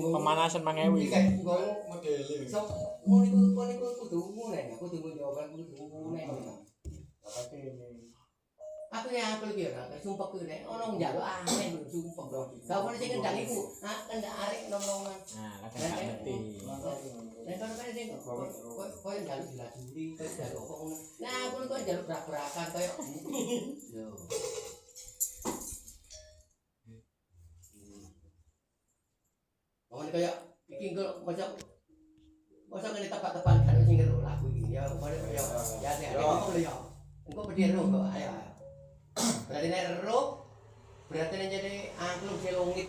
Pemanasan mangewi. Sok ngono iku kudu ngene, kudu jawaban kudu ngene. Aku ya apel ki ora, sumpah ki nek ono njaluk aneh lho sumpah. Gak ono sing kendang iku, kendak arek nom-noman. Nah, kadang gak ngerti. Nek kan sing koyo njaluk dilajuri, koyo njaluk kok ngono. Nah, aku kok njaluk brak-brakan koyo. Yo. Ngene kaya iki engko mosok ngene tepat-tepat karo sing lagu iki ya ya ya engko pedhe ro kok ayo berarti nek ro berarti nek jadi angklung selongit